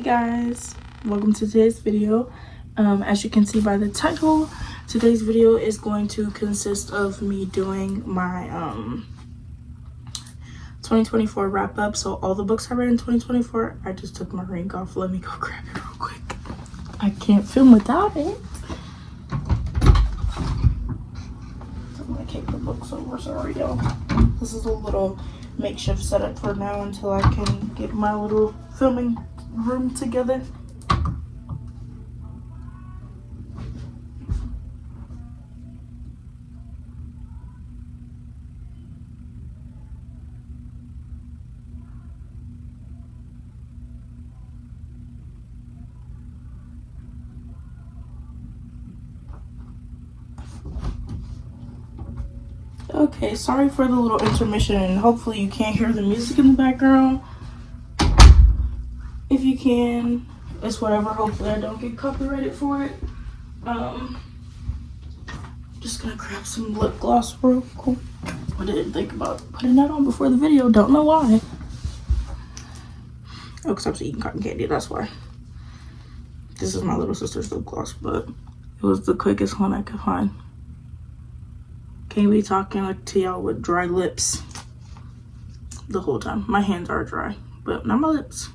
guys, welcome to today's video. As you can see by the title, today's video is going to consist of me doing my 2024 wrap up. So all the books I read in 2024, I just took my ring off. Let me go grab it real quick. I can't film without it. So I'm gonna kick the books over, sorry y'all. This is a little makeshift setup for now until I can get my little filming room together. Okay, sorry for the little intermission, and hopefully you can't hear the music in the background. If you can, it's whatever. Hopefully I don't get copyrighted for it. Just gonna grab some lip gloss real quick. I didn't think about putting that on before the video. Don't know why. Oh, because I was eating cotton candy, that's why. This is my little sister's lip gloss, but it was the quickest one I could find. Can't be talking to y'all with dry lips the whole time. My hands are dry, but not my lips.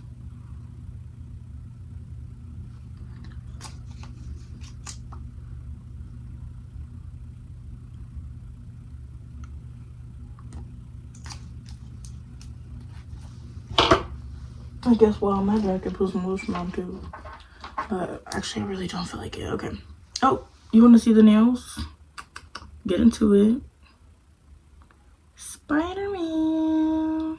I guess while I'm at it, I could put some lotion on too. But actually, I really don't feel like it. Okay. Oh, you want to see the nails? Get into it. Spider-Man.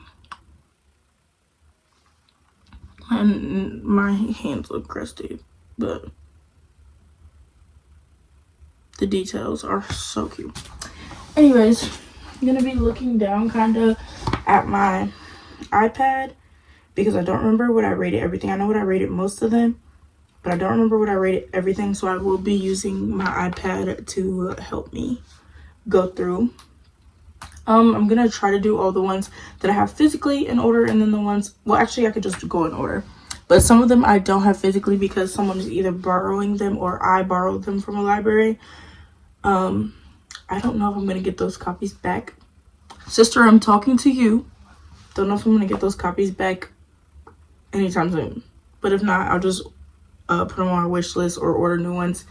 And my hands look crusty, but the details are so cute. Anyways, I'm gonna be looking down kind of at my iPad because I don't remember what I rated everything. I know what I rated most of them, but I don't remember what I rated everything, so I will be using my iPad to help me go through. I'm gonna try to do all the ones that I have physically in order, and then the ones, well, actually I could just go in order, but some of them I don't have physically because someone is either borrowing them or I borrowed them from a library. I don't know if I'm gonna get those copies back. Sister, I'm talking to you. Don't know if I'm gonna get those copies back anytime soon, but if not, I'll just put them on my wish list or order new ones.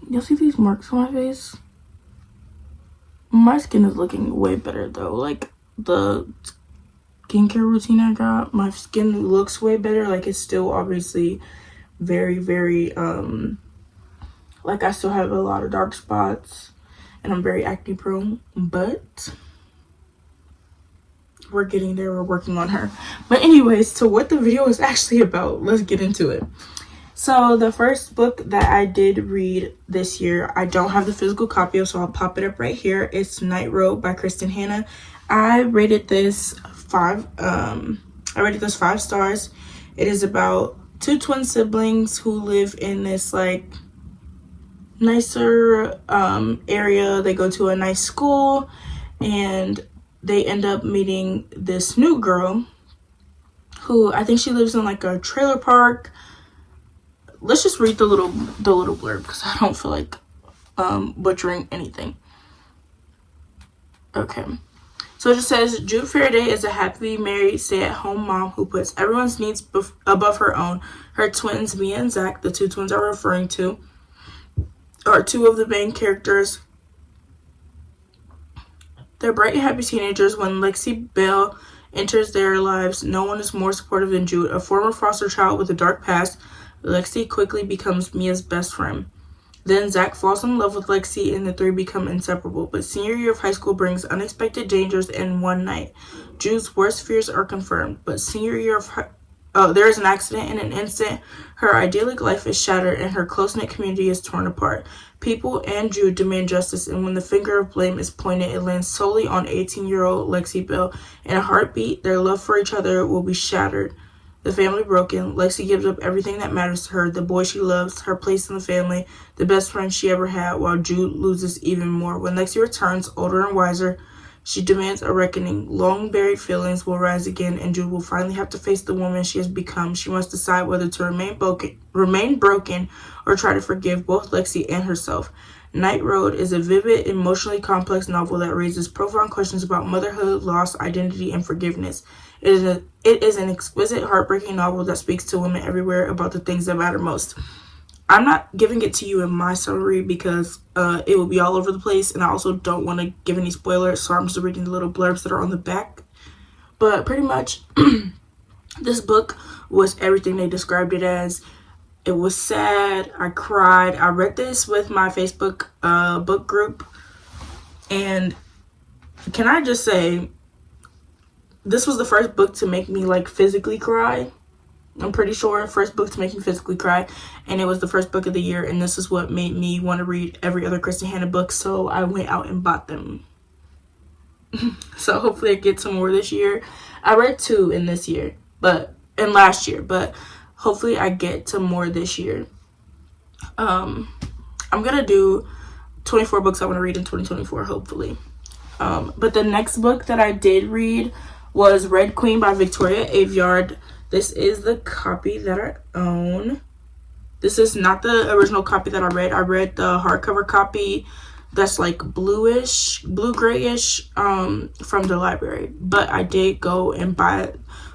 You'll see these marks on my face. My skin is looking way better though. Like the skincare routine I got, my skin looks way better. Like it's still obviously very like I still have a lot of dark spots and I'm very acne prone, but we're getting there. We're working on her. But anyways, to what the video is actually about, let's get into it. So the first book that I did read this year, I don't have the physical copy of, so I'll pop it up right here. It's Night Road by Kristen Hanna. I rated this 5 stars. It is about two twin siblings who live in this like nicer area. They go to a nice school and they end up meeting this new girl who I think she lives in like a trailer park. Let's just read the little blurb because I don't feel like butchering anything. Okay. So it just says, Jude Faraday is a happily married, stay-at-home mom who puts everyone's needs above her own. Her twins, Mia and Zach, the two twins I'm referring to, are two of the main characters. They're bright and happy teenagers when Lexi Bell enters their lives. No one is more supportive than Jude. A former foster child with a dark past, Lexi quickly becomes Mia's best friend. Then Zach falls in love with Lexi and the three become inseparable. But senior year of high school brings unexpected dangers in one night. Jude's worst fears are confirmed. But senior year of there is an accident. In an instant, her idyllic life is shattered and her close-knit community is torn apart. People and Jude demand justice, and when the finger of blame is pointed, it lands solely on 18-year-old Lexi Bell. In a heartbeat, their love for each other will be shattered. The family broken, Lexi gives up everything that matters to her, the boy she loves, her place in the family, the best friend she ever had, while Jude loses even more. When Lexi returns, older and wiser, She demands a reckoning. Long buried feelings will rise again, and Jude will finally have to face the woman she has become. She must decide whether to remain broken or try to forgive both Lexi and herself. Night Road is a vivid, emotionally complex novel that raises profound questions about motherhood, loss, identity, and forgiveness. It is an exquisite, heartbreaking novel that speaks to women everywhere about the things that matter most. I'm not giving it to you in my summary because it will be all over the place, and I also don't want to give any spoilers, so I'm just reading the little blurbs that are on the back. But pretty much, this book was everything they described it as. It was sad. I cried. I read this with my Facebook book group, and can I just say, this was the first book to make me like physically cry. I'm pretty sure first book to make me physically cry, and it was the first book of the year, and this is what made me want to read every other Kristen Hanna book, so I went out and bought them. So hopefully I get some more this year. I read 2 in last year, but hopefully I get to more this year. I'm gonna do 24 books I want to read in 2024, hopefully. But the next book that I did read was Red Queen by Victoria Aveyard. This is the copy that I own. This is not the original copy that I read. I read the hardcover copy that's like blue-grayish from the library. But I did go and buy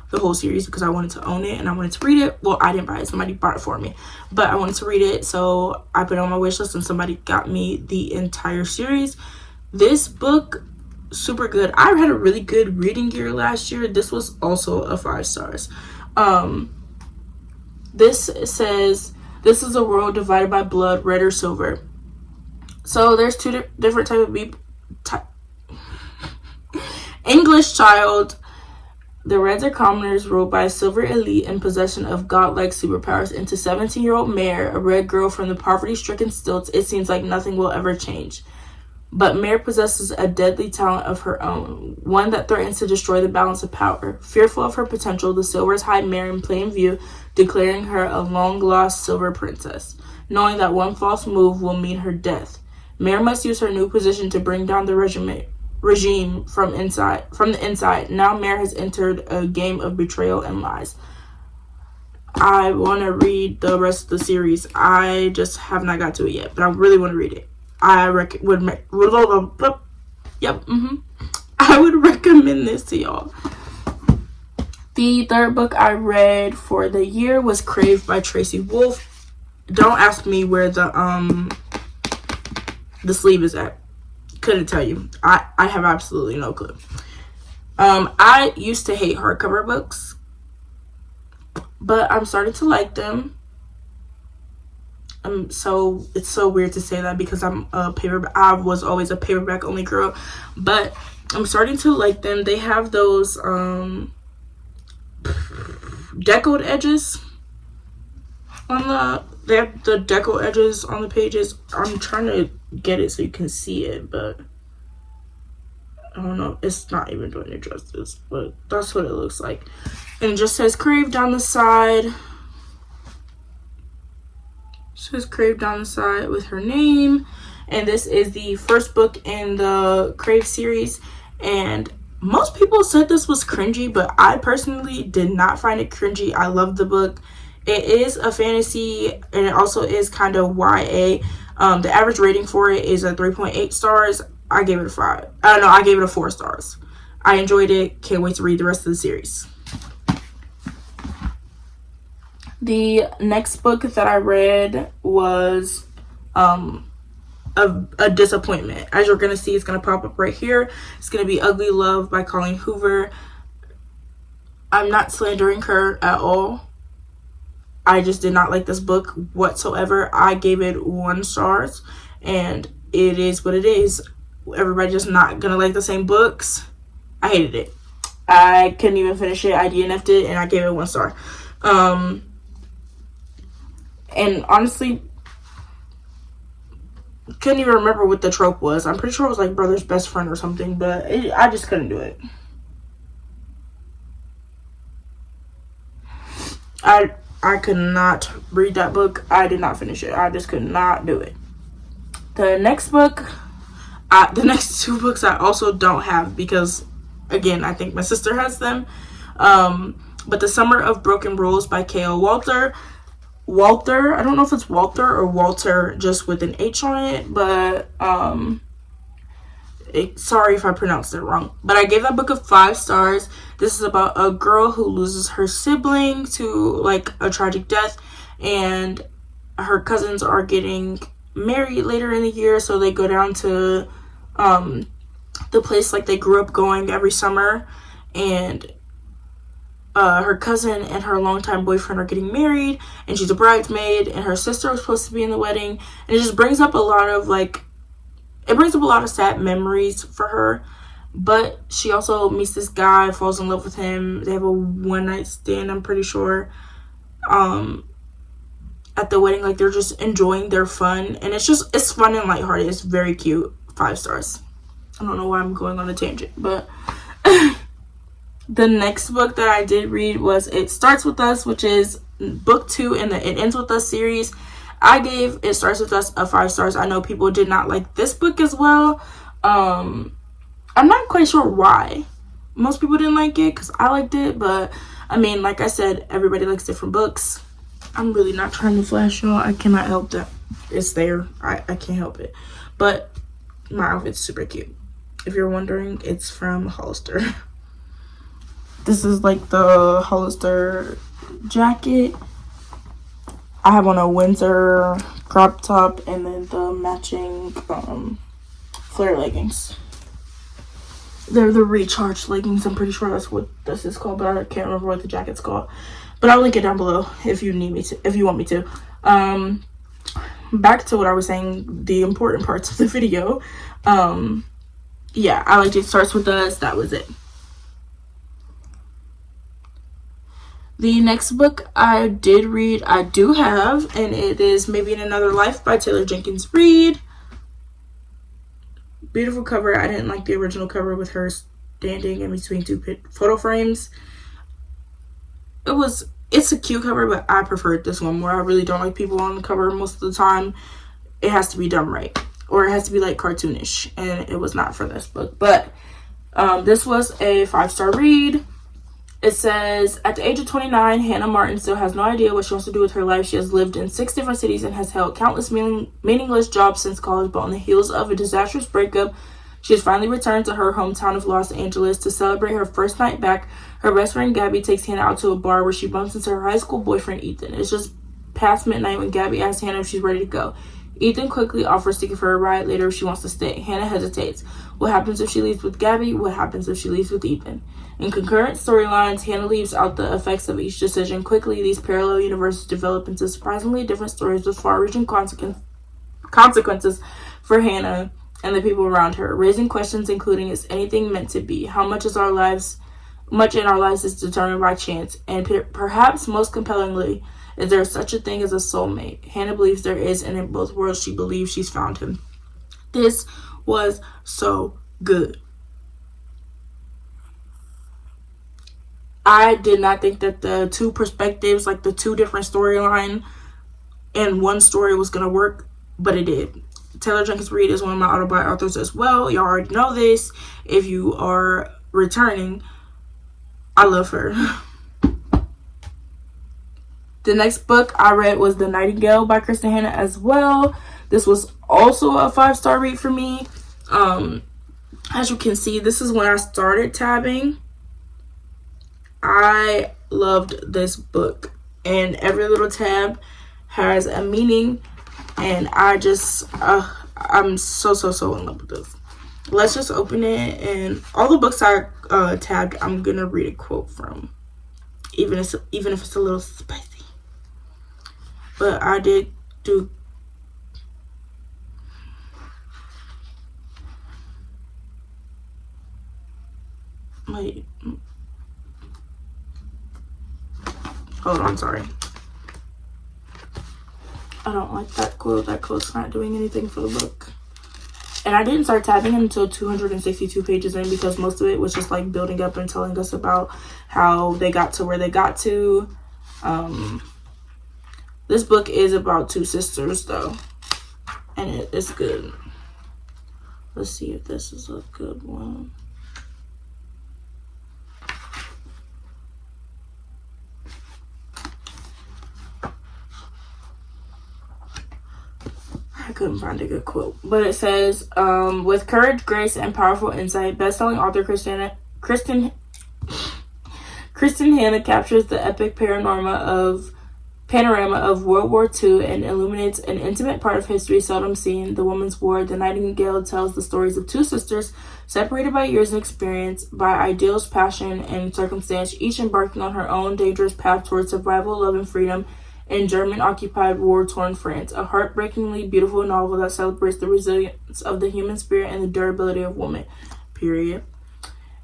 the whole series because I wanted to own it and I wanted to read it. Well, I didn't buy it. Somebody bought it for me. But I wanted to read it, so I put it on my wish list and somebody got me the entire series. This book, super good. I had a really good reading year last year. This was also a 5 stars. This says, this is a world divided by blood, red or silver. So there's 2 different type of people. English child. The Reds are commoners ruled by a silver elite in possession of godlike superpowers. Into 17-year-old Mare, a red girl from the poverty-stricken stilts, it seems like nothing will ever change. But Mare possesses a deadly talent of her own, one that threatens to destroy the balance of power. Fearful of her potential, the Silvers hide Mare in plain view, declaring her a long-lost silver princess, knowing that one false move will mean her death. Mare must use her new position to bring down the regime from the inside. Now Mare has entered a game of betrayal and lies. I want to read the rest of the series. I just have not got to it yet, but I really want to read it. I would recommend this to y'all. The third book I read for the year was Crave by Tracy Wolff. Don't ask me where the sleeve is at. Couldn't tell you. I have absolutely no clue. I used to hate hardcover books, but I'm starting to like them. So it's so weird to say that because I was always a paperback only girl, but I'm starting to like them. They have those deckled edges on they have the deckled edges on the pages. I'm trying to get it so you can see it, but I don't know, it's not even doing it justice, but that's what it looks like. And it just says Crave down the side. Says Crave down the side with her name. And this is the first book in the Crave series, and most people said this was cringy, but I personally did not find it cringy. I love the book. It is a fantasy, and it also is kind of YA. The average rating for it is a 3.8 stars. I gave it a 5. I gave it a 4 stars. I enjoyed it. Can't wait to read the rest of the series. The next book that I read was a disappointment. As you're going to see, it's going to pop up right here. It's going to be Ugly Love by Colleen Hoover. I'm not slandering her at all. I just did not like this book whatsoever. I gave it 1 star, and it is what it is. Everybody just not going to like the same books. I hated it. I couldn't even finish it. I DNF'd it, and I gave it 1 star. And honestly, couldn't even remember what the trope was. I'm pretty sure it was like brother's best friend or something, but I just couldn't do it. I could not read that book. I did not finish it. I just could not do it. The next book The next two books I also don't have because, again, I think my sister has them. But The Summer of Broken Rules by K.O. Walter. I don't know if it's Walter or Walter just with an H on it, but sorry if I pronounced it wrong. But I gave that book 5 stars. This is about a girl who loses her sibling to like a tragic death, and her cousins are getting married later in the year, so they go down to the place like they grew up going every summer, and her cousin and her longtime boyfriend are getting married, and she's a bridesmaid, and her sister was supposed to be in the wedding, and it just brings up a lot of sad memories for her. But she also meets this guy, falls in love with him. They have a one-night stand, I'm pretty sure, at the wedding. Like, they're just enjoying their fun, and it's fun and lighthearted. It's very cute. 5 stars. I don't know why I'm going on a tangent, but the next book that I did read was It Starts With Us, which is book 2 in the It Ends With Us series. I gave It Starts With Us 5 stars. I know people did not like this book as well. I'm not quite sure why most people didn't like it, because I liked it. But I mean, like I said, everybody likes different books. I'm really not trying to flash y'all. I cannot help that. It's there. I can't help it. But my outfit's super cute. If you're wondering, it's from Hollister. This is like the Hollister jacket. I have on a Windsor crop top and then the matching flare leggings. They're the recharge leggings. I'm pretty sure that's what this is called, but I can't remember what the jacket's called. But I'll link it down below if you need me to, if you want me to. Back to what I was saying, the important parts of the video. Yeah, I liked It Starts With Us. That was it. The next book I did read, I do have, and it is Maybe in Another Life by Taylor Jenkins Reid. Beautiful cover. I didn't like the original cover with her standing in between 2 photo frames. It's a cute cover, but I preferred this one more. I really don't like people on the cover most of the time. It has to be done right, or it has to be like cartoonish, and it was not for this book. But this was a 5-star read. It says, at the age of 29, Hannah Martin still has no idea what she wants to do with her life. She has lived in 6 different cities and has held countless meaningless jobs since college, but on the heels of a disastrous breakup, she has finally returned to her hometown of Los Angeles to celebrate her first night back. Her best friend Gabby takes Hannah out to a bar where she bumps into her high school boyfriend Ethan. It's just past midnight when Gabby asks Hannah if she's ready to go. Ethan quickly offers to give her a ride later if she wants to stay. Hannah hesitates. What happens if she leaves with Gabby? What happens if she leaves with Ethan? In concurrent storylines, Hannah leaves out the effects of each decision. Quickly, these parallel universes develop into surprisingly different stories with far-reaching consequences for Hannah and the people around her, raising questions including, is anything meant to be? How much in our lives is determined by chance? And perhaps most compellingly, is there such a thing as a soulmate? Hannah believes there is, and in both worlds she believes she's found him. This was so good. I did not think that the 2 perspectives, like the 2 different storyline in one story, was going to work, but it did. Taylor Jenkins Reid is one of my autobiography authors as well. Y'all already know this. If you are returning, I love her. The next book I read was The Nightingale by Kristen Hanna as well. This was also a 5-star read for me. As you can see, this is when I started tabbing. I loved this book, and every little tab has a meaning, and I just I'm so in love with this. Let's just open it, and all the books I tabbed, I'm gonna read a quote from, even if it's a little spicy. But I did do wait. Hold on, sorry. I don't like that quote. That quote's not doing anything for the book. And I didn't start tabbing until 262 pages in, because most of it was just like building up and telling us about how they got to where they got to. This book is about 2 sisters though, and it's good. Let's see if this is a good one. I couldn't find a good quote, but it says, with courage, grace, and powerful insight, best-selling author Kristen Hanna captures the epic panorama of World War II and illuminates an intimate part of history seldom seen, the Women's War. The Nightingale tells the stories of two sisters separated by years and experience, by ideals, passion, and circumstance, each embarking on her own dangerous path towards survival, love, and freedom in German-occupied, war-torn France. A heartbreakingly beautiful novel that celebrates the resilience of the human spirit and the durability of woman. Period.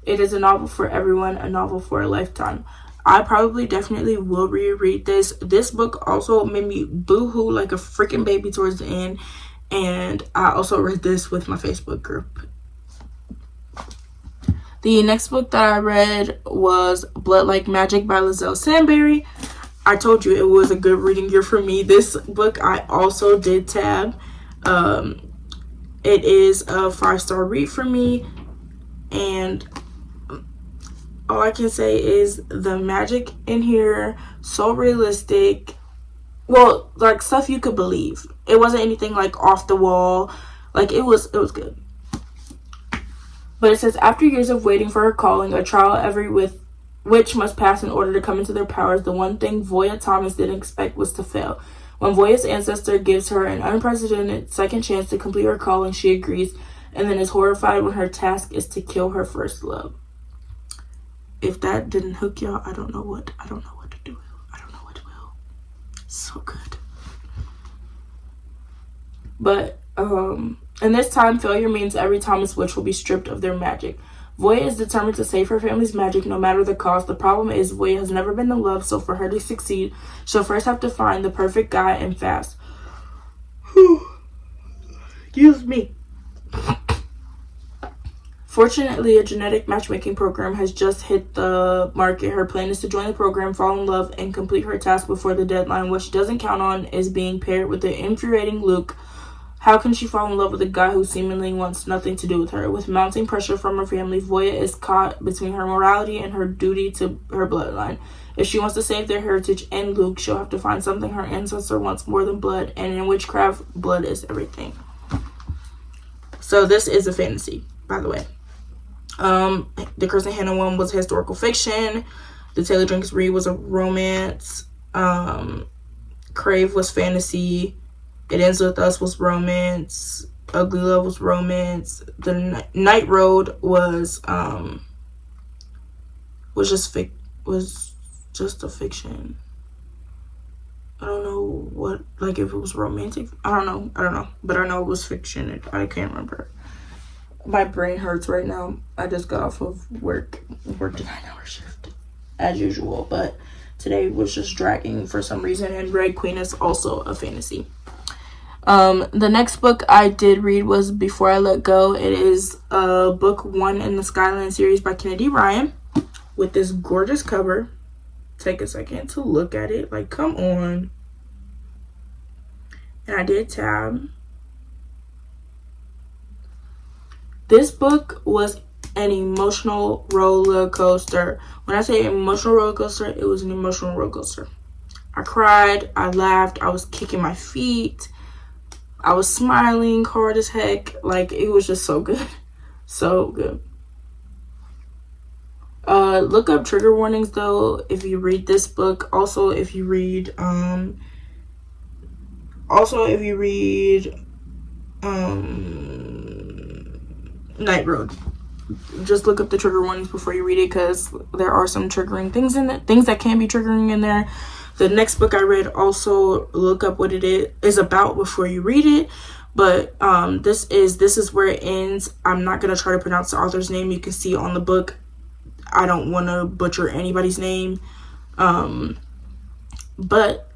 It is a novel for everyone, a novel for a lifetime. I probably definitely will reread this. This book also made me boo-hoo like a freaking baby towards the end. And I also read this with my Facebook group. The next book that I read was Blood Like Magic by Lizelle Samberry. I told you it was a good reading year for me. This book I also did tab. It is a 5-star read for me. And all I can say is the magic in here, so realistic. Well, like stuff you could believe. It wasn't anything like off the wall. Like it was good. But it says, after years of waiting for her calling, a trial every which must pass in order to come into their powers, the one thing Voya Thomas didn't expect was to fail. When Voya's ancestor gives her an unprecedented second chance to complete her calling, she agrees, and then is horrified when her task is to kill her first love. If that didn't hook y'all, I don't know what to do. I don't know what will. So good. But in this time, failure means every Thomas witch will be stripped of their magic. Voya is determined to save her family's magic no matter the cost. The problem is Voya has never been in love, so for her to succeed, she'll first have to find the perfect guy and fast. Excuse me. Fortunately, a genetic matchmaking program has just hit the market. Her plan is to join the program, fall in love, and complete her task before the deadline. What she doesn't count on is being paired with the infuriating Luke. How can she fall in love with a guy who seemingly wants nothing to do with her? With mounting pressure from her family, Voya is caught between her morality and her duty to her bloodline. If she wants to save their heritage and Luke, she'll have to find something her ancestor wants more than blood, and in witchcraft, blood is everything. So this is a fantasy, by the way. The Kristen Hanna one was historical fiction. The Taylor Jenkins Reid was a romance. Crave was fantasy. It Ends With Us was romance. Ugly Love was romance. The Night Road was just a fiction. I don't know what, like, if it was romantic. I don't know, but I know it was fiction. I can't remember. My brain hurts right now. I just got off of worked a 9-hour shift as usual, but today was just dragging for some reason. And Red Queen is also a fantasy. The next book I did read was Before I Let Go. It is book 1 in the Skyline series by Kennedy Ryan with this gorgeous cover. Take a second to look at it. Like, come on. And I did tab. This book was an emotional roller coaster. When I say emotional roller coaster, it was an emotional roller coaster. I cried, I laughed, I was kicking my feet, I was smiling hard as heck. Like, it was just so good. So good. Look up trigger warnings though if you read this book. Also, if you read Night Road, just look up the trigger warnings before you read it, because there are some triggering things in it, things that can be triggering in there. The next book I read, also look up what it is about before you read it. But this is where it ends. I'm not gonna try to pronounce the author's name. You can see on the book. I don't want to butcher anybody's name. But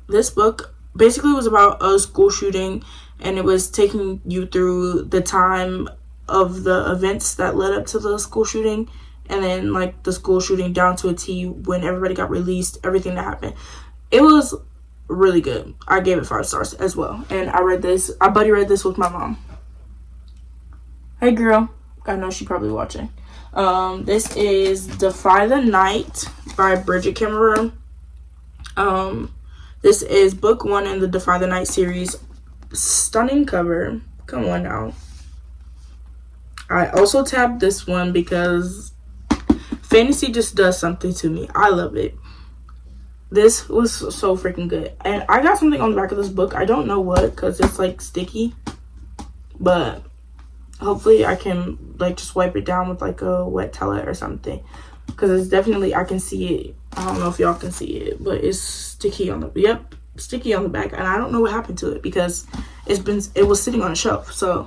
this book basically was about a school shooting, and it was taking you through the time of the events that led up to the school shooting, and then like the school shooting down to a T when everybody got released, everything that happened. It was really good. I gave it 5 stars as well. And I buddy read this with my mom. Hey girl, I know she's probably watching. This is Defy the Night by Bridget Cameron. This is book 1 in the Defy the Night series. Stunning cover. Come on now. I also tabbed this one because fantasy just does something to me. I love it. This was so freaking good. And I got something on the back of this book. I don't know what, because it's like sticky. But hopefully I can like just wipe it down with like a wet towelette or something. Because it's definitely, I can see it. I don't know if y'all can see it, but it's sticky on the, sticky on the back. And I don't know what happened to it because it was sitting on a shelf. So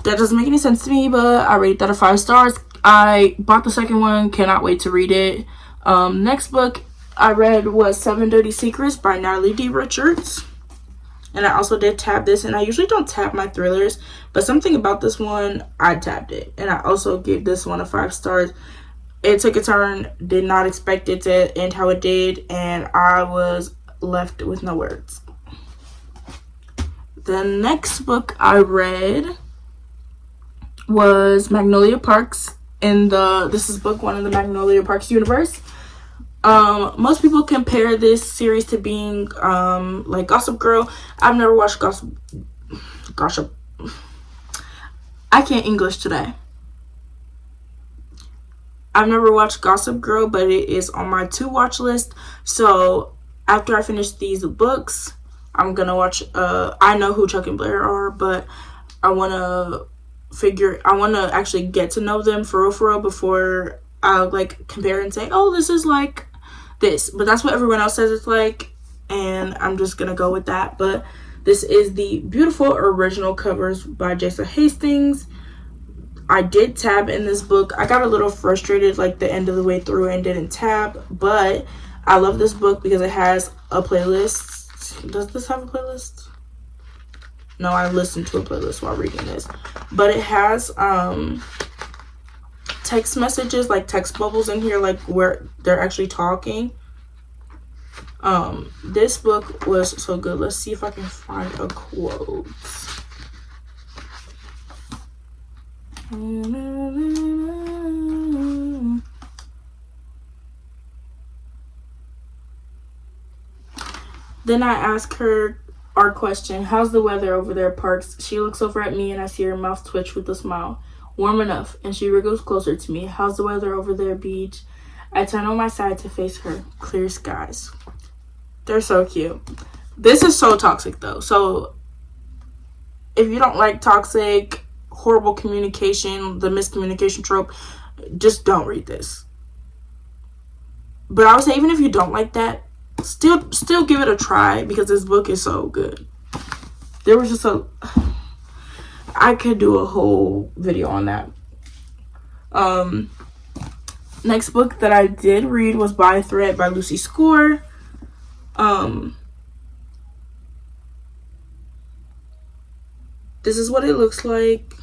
that doesn't make any sense to me, but I rate that a 5 stars. I bought the second one. Cannot wait to read it. Next book I read was 7 Dirty Secrets by Natalie D. Richards. And I also did tab this. And I usually don't tab my thrillers, but something about this one, I tabbed it. And I also gave this one a 5 stars. It took a turn. Did not expect it to end how it did. And I was left with no words. The next book I read was Magnolia Parks this is book 1 in the Magnolia Parks universe. Most people compare this series to being like Gossip Girl. I've never watched Gossip. I can't English today. I've never watched Gossip Girl, but it is on my to watch list. So after I finish these books, I'm gonna watch. I know who Chuck and Blair are, but I wanna actually get to know them for real before I like compare and say, oh, this is like this. But that's what everyone else says it's like, and I'm just gonna go with that. But this is the beautiful original covers by Jason Hastings. I did tab in this book. I got a little frustrated like the end of the way through and didn't tab, but I love this book because it has a playlist. Does this have a playlist? No, I listened to a playlist while reading this. But it has text messages, like text bubbles in here, like where they're actually talking. This book was so good. Let's see if I can find a quote. Then I ask her our question, how's the weather over there, Parks? She looks over at me and I see her mouth twitch with a smile. Warm enough. And she wriggles closer to me. How's the weather over there, Beach? I turn on my side to face her. Clear skies. They're so cute. This is so toxic though. So if you don't like toxic, horrible communication, the miscommunication trope, just don't read this. But I would say even if you don't like that, still give it a try because this book is so good. There was just I could do a whole video on that. Next book that I did read was By a Thread by Lucy Score. This is what it looks like.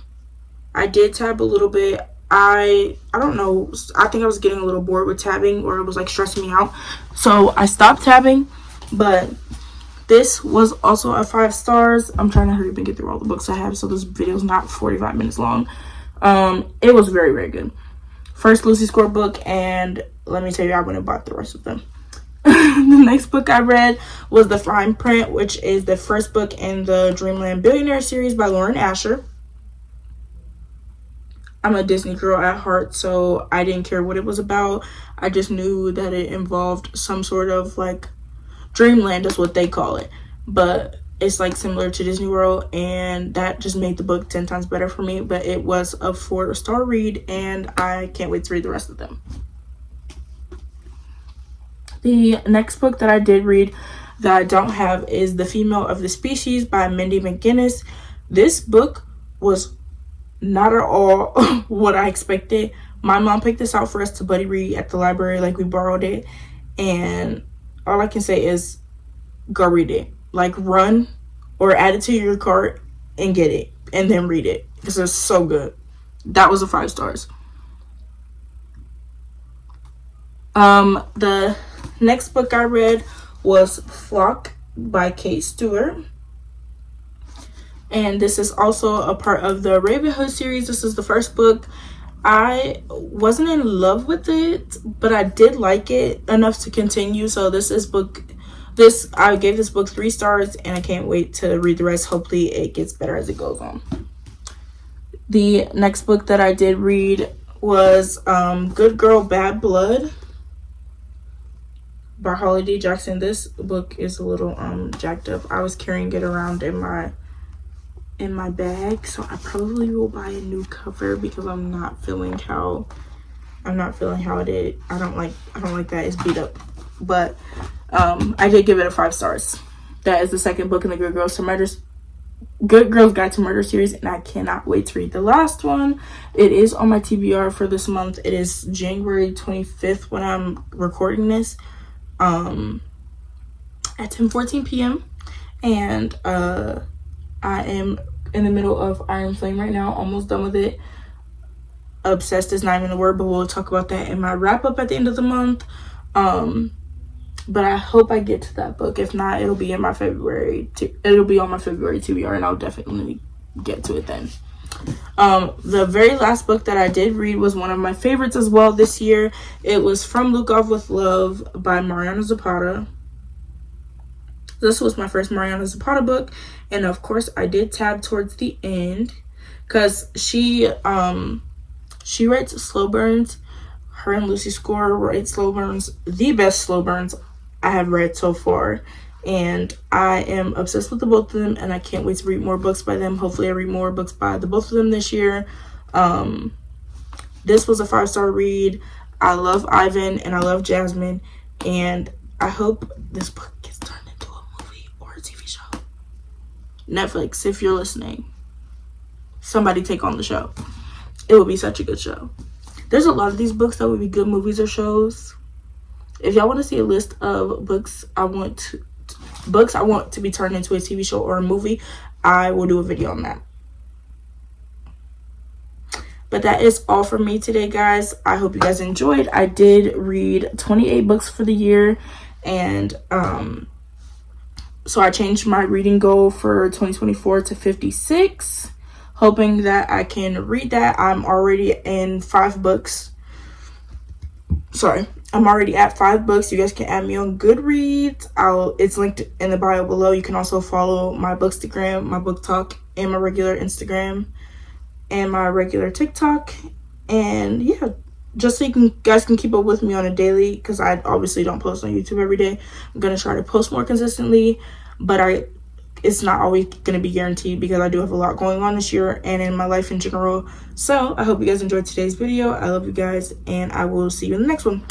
I did tab a little bit. I don't know. I think I was getting a little bored with tabbing, or it was like stressing me out. So I stopped tabbing, but this was also a 5 stars. I'm trying to hurry up and get through all the books I have so this video is not 45 minutes long. It was very, very good. First Lucy Score book, and let me tell you, I went and bought the rest of them. The next book I read was The Fine Print, which is the first book in the Dreamland Billionaire series by Lauren Asher. I'm a Disney girl at heart, so I didn't care what it was about. I just knew that it involved some sort of like Dreamland is what they call it, but it's like similar to Disney World, and that just made the book 10 times better for me. But it was a 4-star read, and I can't wait to read the rest of them. The next book that I did read that I don't have is The Female of the Species by Mindy McGinnis. This book was not at all what I expected. My mom picked this out for us to buddy read at the library, like we borrowed it, and all I can say is go read it. Like run or add it to your cart and get it and then read it because it's so good. That was a 5 stars. The next book I read was Flock by Kate Stewart. and this is also a part of the Raven Hood series. This is the first book. I wasn't in love with it, but I did like it enough to continue. So I gave this book 3 stars, and I can't wait to read the rest. Hopefully it gets better as it goes on. The next book that I did read was Good Girl Bad Blood by Holly D. Jackson. This book is a little jacked up. I was carrying it around in my bag, so I probably will buy a new cover because I'm not feeling how it is. I don't like that it's beat up. But I did give it a 5 stars. That is the second book in the Good Girls Guide to Murder series, and I cannot wait to read the last one. It is on my TBR for this month. It is January 25th when I'm recording this at 10:14 p.m. and I am in the middle of Iron Flame right now, almost done with it. Obsessed is not even a word, but we'll talk about that in my wrap up at the end of the month. But I hope I get to that book. If not, it'll be on my February TBR, and I'll definitely get to it then. The very last book that I did read was one of my favorites as well this year. It was From Luke Off with Love by Mariana Zapata. This was my first Mariana Zapata book, and of course I did tab towards the end because she writes slow burns. Her and Lucy Score write slow burns, the best slow burns I have read so far, and I am obsessed with the both of them, and I can't wait to read more books by them. Hopefully I read more books by the both of them this year. This was a 5-star read. I love Ivan and I love Jasmine, and I hope this book gets turned into a movie or a TV show. Netflix, if you're listening, somebody take on the show. It would be such a good show. There's a lot of these books that would be good movies or shows. If y'all want to see a list of books I want to be turned into a TV show or a movie, I will do a video on that. But that is all for me today, guys. I hope you guys enjoyed. I did read 28 books for the year, and so I changed my reading goal for 2024 to 56, hoping that I can read that. I'm already in 5 books. I'm already at 5 books. You guys can add me on Goodreads. It's linked in the bio below. You can also follow my Bookstagram, my Book Talk, and my regular Instagram, and my regular TikTok. And yeah, just so you guys can keep up with me on a daily, because I obviously don't post on YouTube every day. I'm going to try to post more consistently, but it's not always going to be guaranteed because I do have a lot going on this year and in my life in general. So I hope you guys enjoyed today's video. I love you guys, and I will see you in the next one.